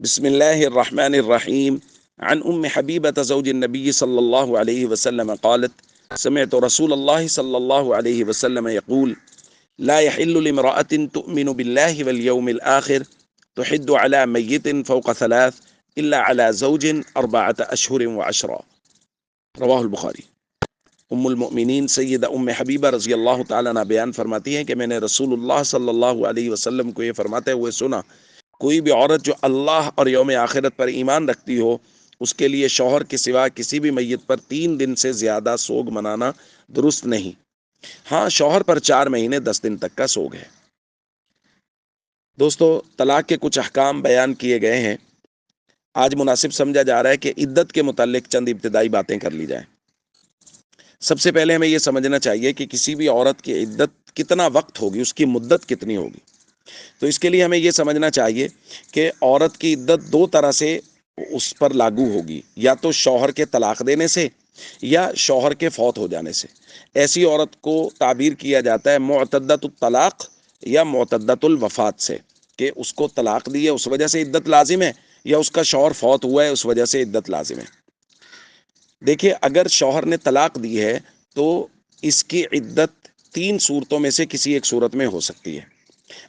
بسم الله الرحمن الرحيم. عن حبيبة زوج النبي صلى الله عليه وسلم قالت: سمعت رسول الله صلى الله عليه وسلم يقول: لا يحل لامرأة تؤمن بالله واليوم الآخر تحد على ميت فوق ثلاث إلا على زوج 4 أشهر وعشرا. رواہ البخاری۔ المؤمنین سیدہ حبیبہ رضی اللہ تعالیٰ عنہ بیان فرماتی ہیں کہ میں نے رسول اللہ صلی اللہ علیہ وسلم کو یہ فرماتے ہوئے سنا: کوئی بھی عورت جو اللہ اور یوم آخرت پر ایمان رکھتی ہو، اس کے لیے شوہر کے سوا کسی بھی میت پر 3 دن سے زیادہ سوگ منانا درست نہیں۔ ہاں، شوہر پر 4 مہینے 10 دن تک کا سوگ ہے۔ دوستو، طلاق کے کچھ احکام بیان کیے گئے ہیں۔ آج مناسب سمجھا جا رہا ہے کہ عدت کے متعلق چند ابتدائی باتیں کر لی جائیں۔ سب سے پہلے ہمیں یہ سمجھنا چاہیے کہ کسی بھی عورت کی عدت کتنا وقت ہوگی، اس کی مدت کتنی ہوگی۔ تو اس کے لیے ہمیں یہ سمجھنا چاہیے کہ عورت کی عدت 2 طرح سے اس پر لاگو ہوگی، یا تو شوہر کے طلاق دینے سے یا شوہر کے فوت ہو جانے سے۔ ایسی عورت کو تعبیر کیا جاتا ہے معتدۃ الطلاق یا معتدۃ الوفات سے، کہ اس کو طلاق دی ہے اس وجہ سے عدت لازم ہے، یا اس کا شوہر فوت ہوا ہے اس وجہ سے عدت لازم ہے۔ دیکھیے، اگر شوہر نے طلاق دی ہے تو اس کی عدت 3 صورتوں میں سے کسی ایک صورت میں ہو سکتی ہے۔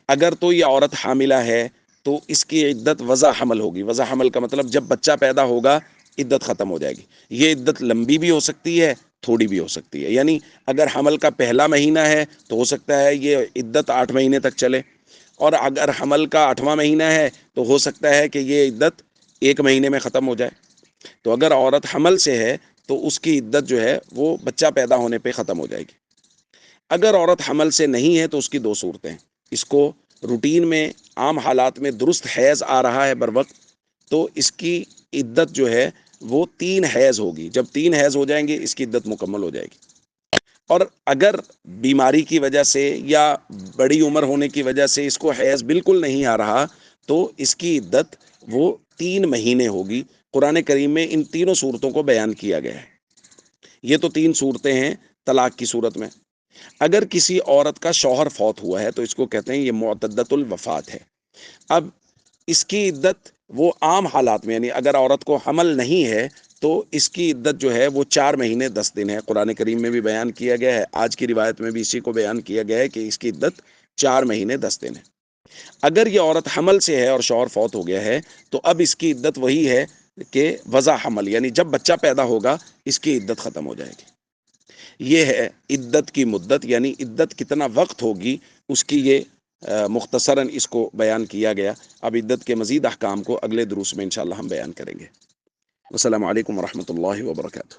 اگر تو یہ عورت حاملہ ہے تو اس کی عدت وضع حمل ہوگی۔ وضع حمل کا مطلب جب بچہ پیدا ہوگا عدت ختم ہو جائے گی۔ یہ عدت لمبی بھی ہو سکتی ہے، تھوڑی بھی ہو سکتی ہے۔ یعنی اگر حمل کا پہلا مہینہ ہے تو ہو سکتا ہے یہ عدت 8 مہینے تک چلے، اور اگر حمل کا 8واں مہینہ ہے تو ہو سکتا ہے کہ یہ عدت 1 مہینے میں ختم ہو جائے۔ تو اگر عورت حمل سے ہے تو اس کی عدت جو ہے وہ بچہ پیدا ہونے پہ ختم ہو جائے گی۔ اگر عورت حمل سے نہیں ہے تو اس کی 2 صورتیں ہیں۔ اس کو روٹین میں عام حالات میں درست حیض آ رہا ہے بر وقت، تو اس کی عدت جو ہے وہ 3 حیض ہوگی۔ جب 3 حیض ہو جائیں گے اس کی عدت مکمل ہو جائے گی۔ اور اگر بیماری کی وجہ سے یا بڑی عمر ہونے کی وجہ سے اس کو حیض بالکل نہیں آ رہا تو اس کی عدت وہ 3 مہینے ہوگی۔ قرآن کریم میں ان تینوں صورتوں کو بیان کیا گیا ہے۔ یہ تو 3 صورتیں ہیں طلاق کی صورت میں۔ اگر کسی عورت کا شوہر فوت ہوا ہے تو اس کو کہتے ہیں یہ معتدۃ الوفات ہے۔ اب اس کی عدت وہ عام حالات میں، یعنی اگر عورت کو حمل نہیں ہے تو اس کی عدت جو ہے وہ 4 مہینے 10 دن ہے۔ قرآن کریم میں بھی بیان کیا گیا ہے، آج کی روایت میں بھی اسی کو بیان کیا گیا ہے کہ اس کی عدت 4 مہینے 10 دن ہے۔ اگر یہ عورت حمل سے ہے اور شوہر فوت ہو گیا ہے تو اب اس کی عدت وہی ہے کہ وضع حمل، یعنی جب بچہ پیدا ہوگا اس کی عدت ختم ہو جائے گی۔ یہ ہے عدت کی مدت، یعنی عدت کتنا وقت ہوگی اس کی یہ مختصراً اس کو بیان کیا گیا۔ اب عدت کے مزید احکام کو اگلے دروس میں انشاءاللہ ہم بیان کریں گے۔ السلام علیکم ورحمۃ اللہ وبرکاتہ۔